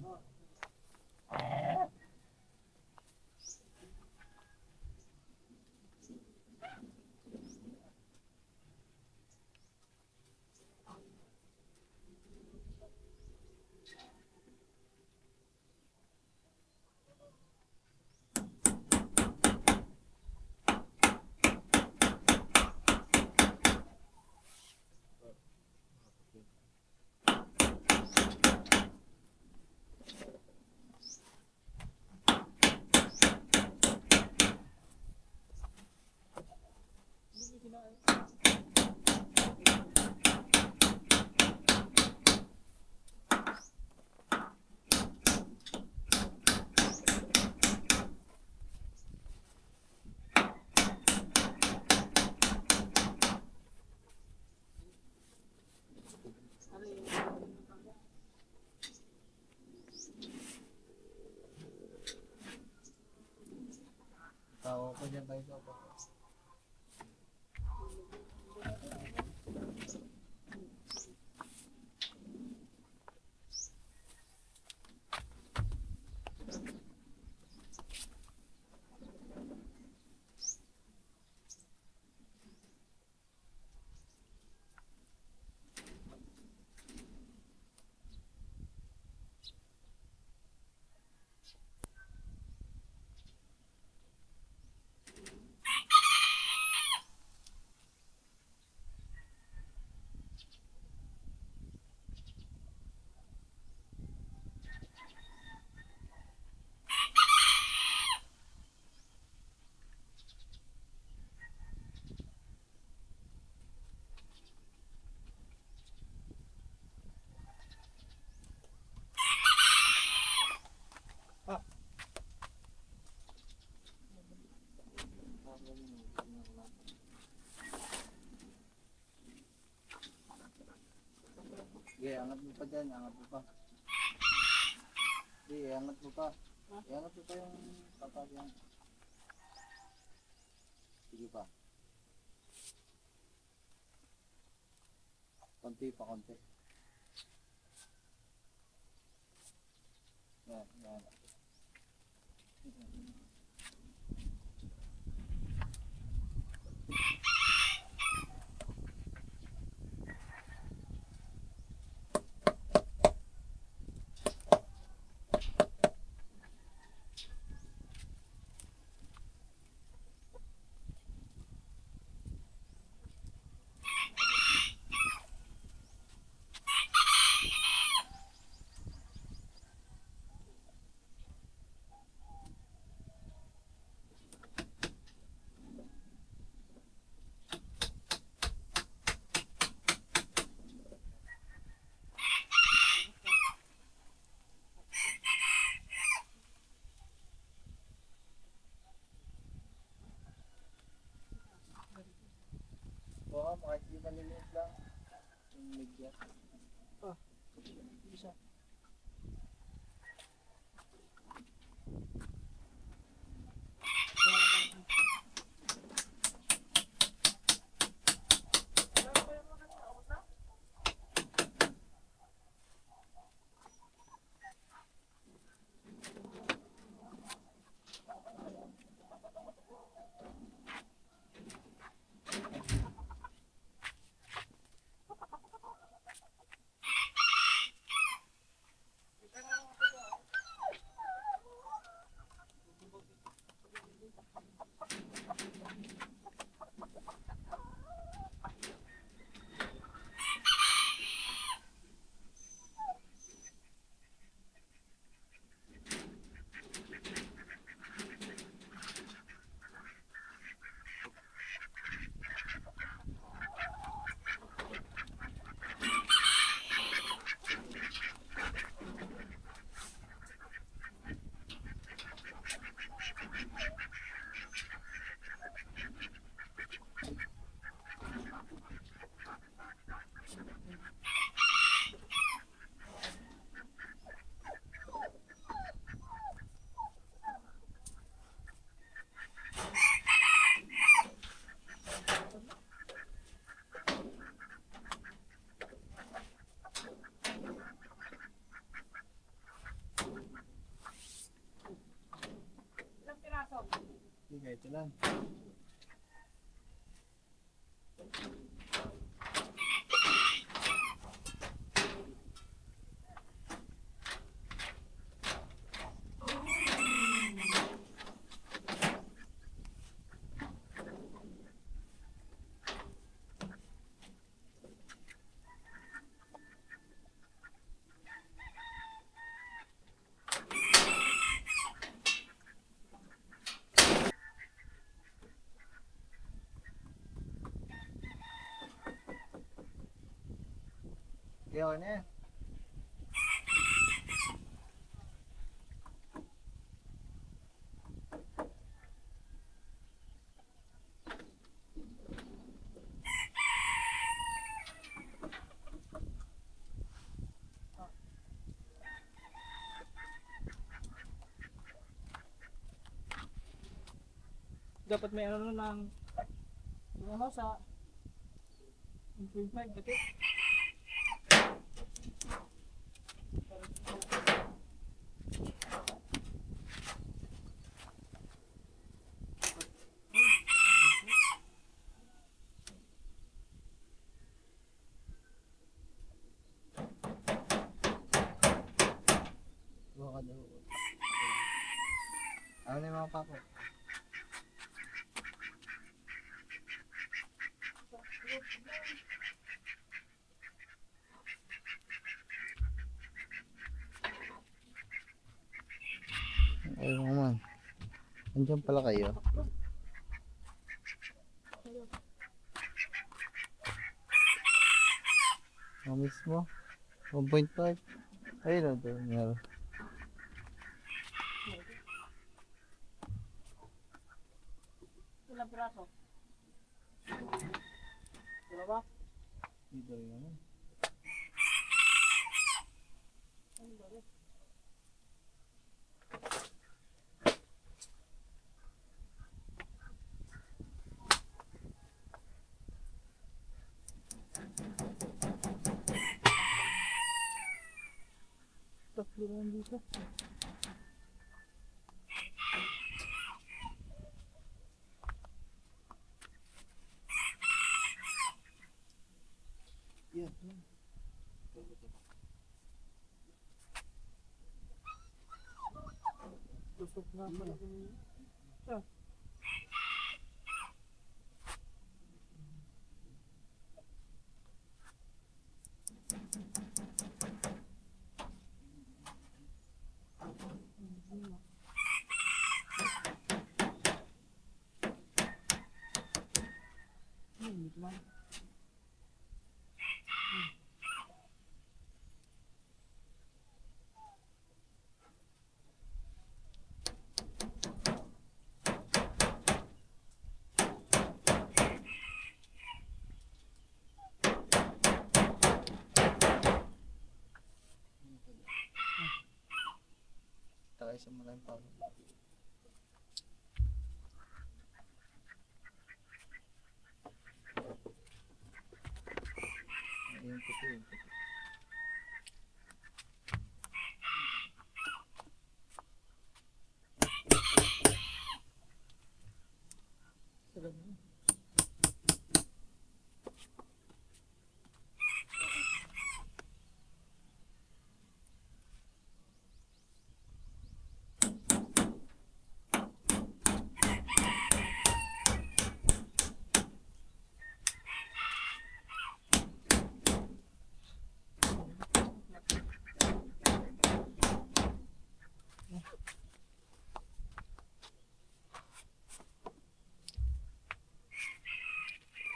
Tao ko dyan tayo sa Sige, angat mo pa dyan, angat mo pa. Sige, angat mo pa. Angat mo pa yung papagyan. Sige pa. Konti pa, konti. Yan, yan. Oo, kahit di maliliit lang. Yung media. Isa. Sige, ito lang. Okay, okay na yan. Dapat may ano ng ano sa 1.5 dati. Buka daw. Ano na yung mga papo? Ayun naman. Andiyan pala kayo. Ang mismo. 1.5. Ayun na ito. Meron. Ilang braso? Wala ba? Dito rin naman. Tatlo lang dito. Yan. Tusok na pala. Ah. Dito man. Takay sa malaking papo. Ayun puti yun. Sagad na.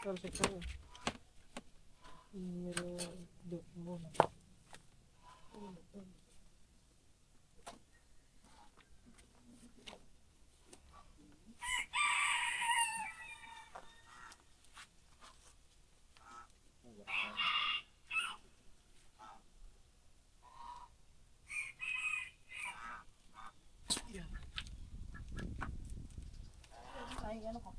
Pero sa kaya. Pero do muna. Ay, ano ko?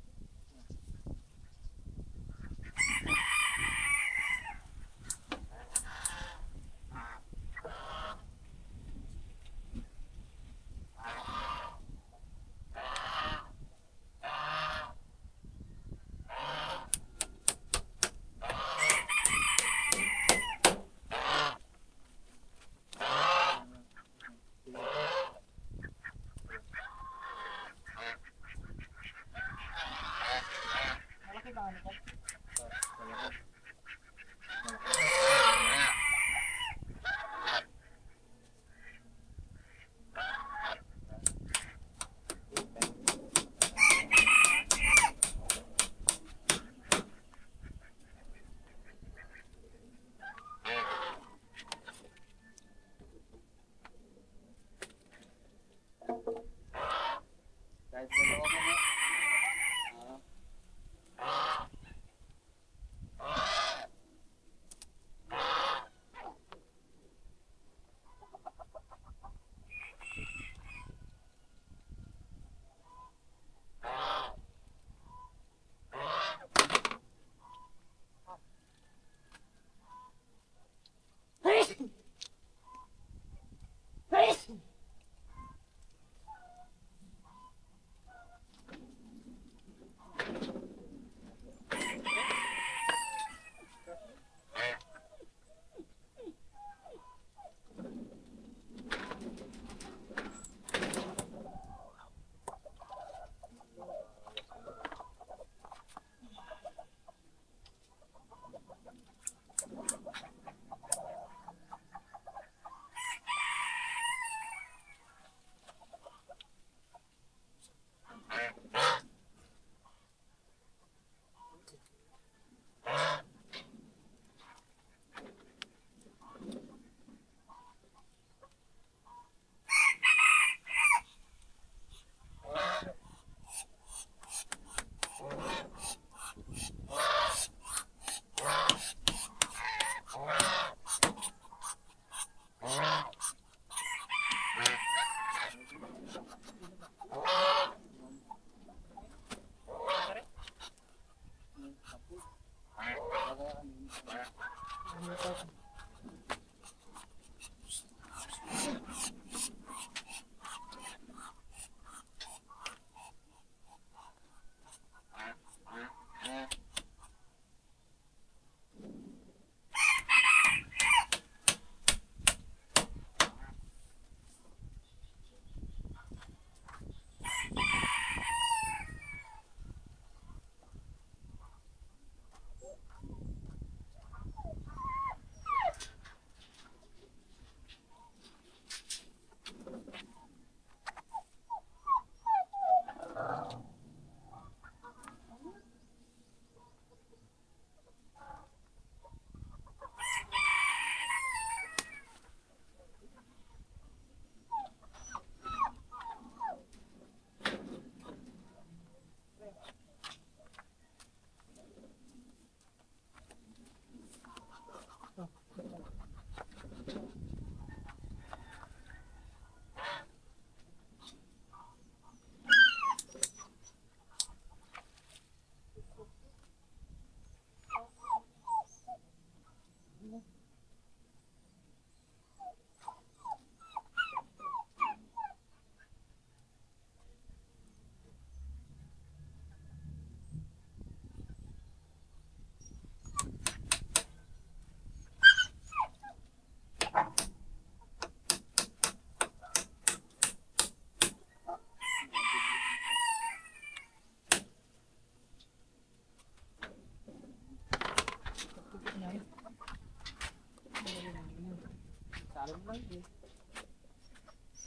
Alam lang din.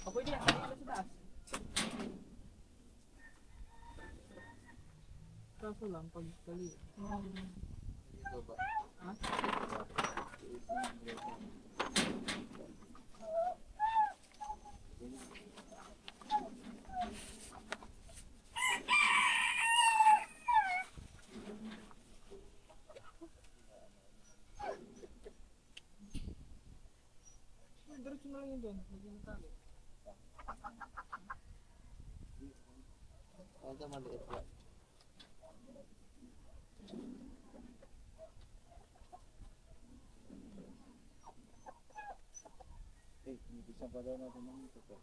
O pwede yan, kanina sa taas. Kaso lang, pag kali. Ha? Diretso na lang yun doon. Hindi na tali. Ito maliit lang. Isa pa daw natin ng ito.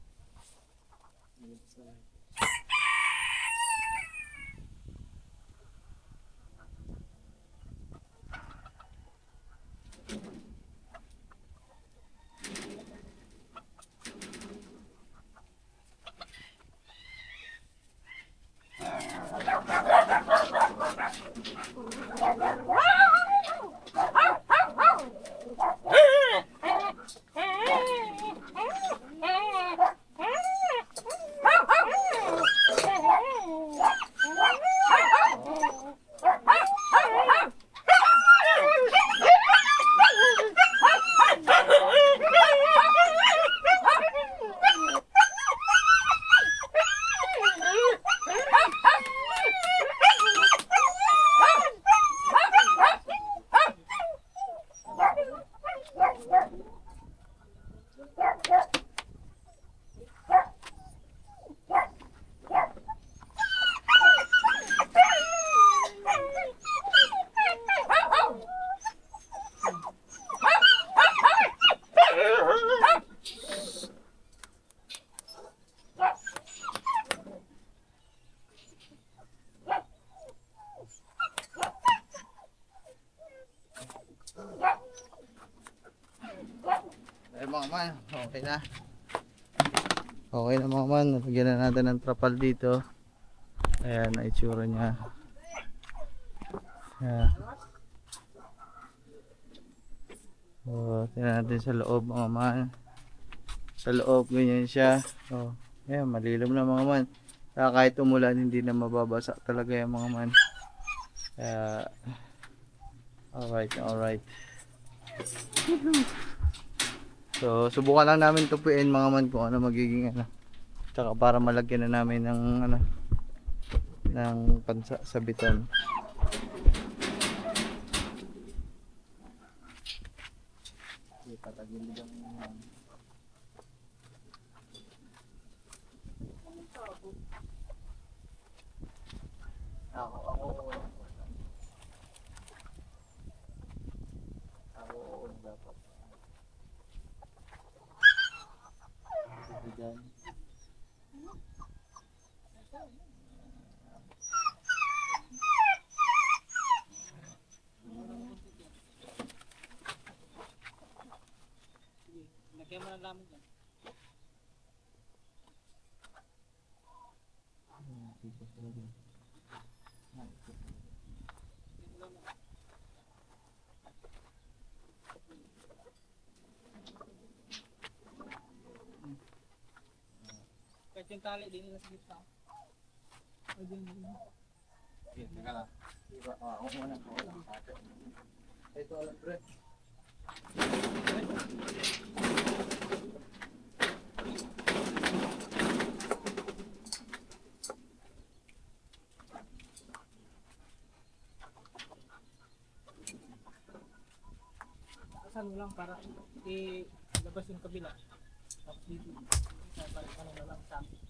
Mga man, okay na. Okay na mga man, nalagyan na natin ng trapal dito. Ayan, na itsura niya. Ayan. So, tingnan natin sa loob mga man. Sa loob, ganyan siya. So, ayan, malilim na mga man. Kaya kahit umulan, hindi na mababasa talaga yung mga man. Kaya, alright. So, subukan lang namin tupuin mga man kung ano magiging ano. Tsaka para malagyan na namin ng ano, ng pansabitan. Lagyan mo ng lamig yan. Kahit yung tali, di nila sa gitna. O dyan. Teka lang. Ako muna. Ito alam pre. Asan mo lang para ilabas yung kabila. Tapos dito. Para ano na lang sa akin.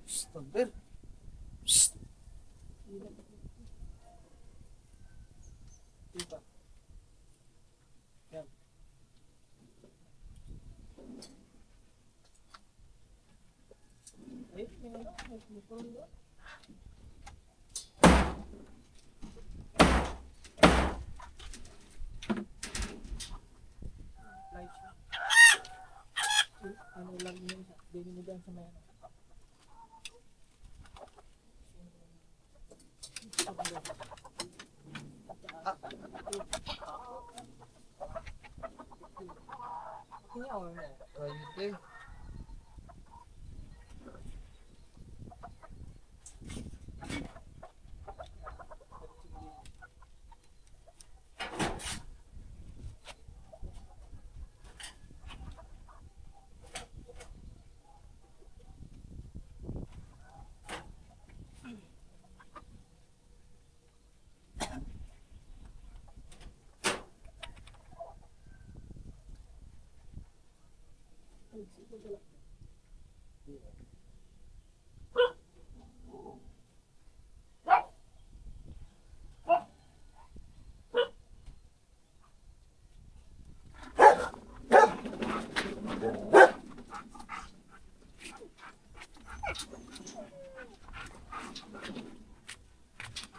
Stagger. Diba? Yan. Ay, may kulong doon. Light siya. Ano lang yun, dininigan sa may ano.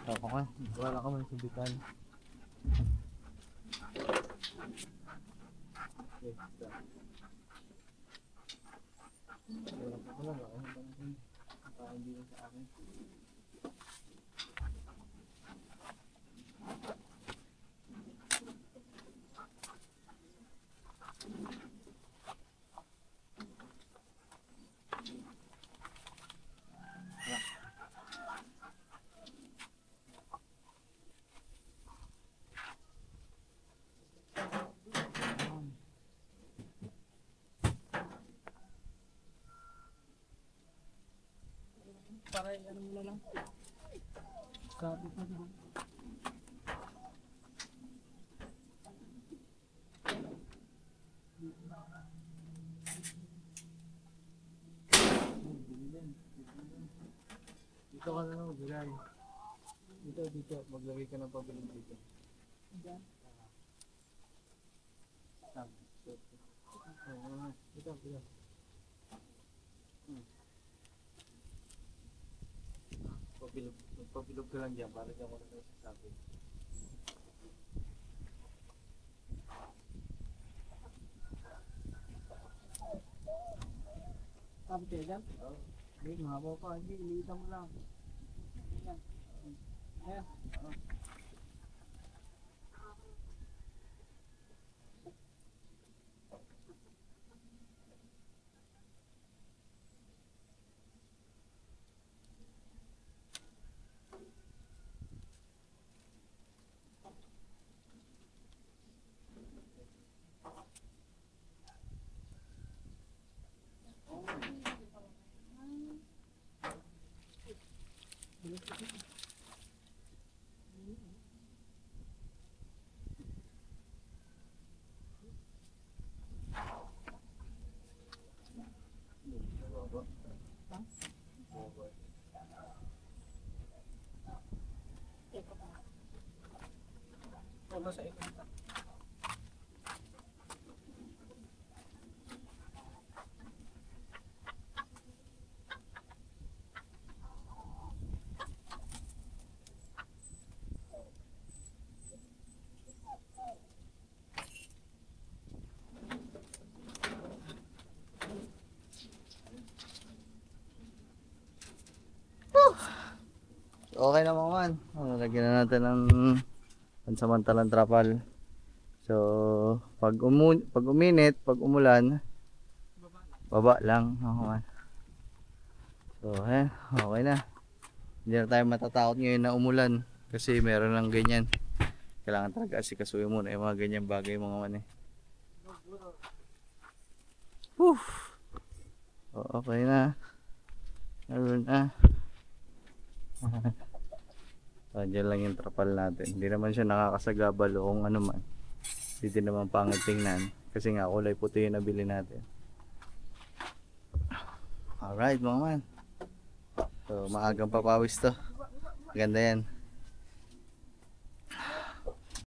Ako ka. Wala ka man subitan. Para ano mo na lang. Sabi pa doon. Dito ka na lang maglagay. Dito. Maglagay ka ng pabiling dito. Diyan. Dito. Pagpilog ka lang dyan para dyan ko na sasabi. Sabi kayo dyan? Oo. Hindi, mahabaw pa. Hindi, ilitan mo lang. Ayan. Ayan. Wala sa ikon. Okay na mga man. Lagyan na natin ng pansamantalang trapal. So, pag uminit, pag umulan, baba lang mga man. So, okay na. Hindi na tayo matatakot ngayon na umulan kasi meron ng ganyan. Kailangan talaga asikasuhin muna yung mga ganyang bagay mga man. Okay na. Meron na. Diyan lang yung trapal natin. Hindi naman siya nakakasagabal o kung ano man. Hindi din naman pangit tingnan. Kasi nga kulay puti yung nabili natin. Alright mga man. So maagang papawis to. Ganda yan.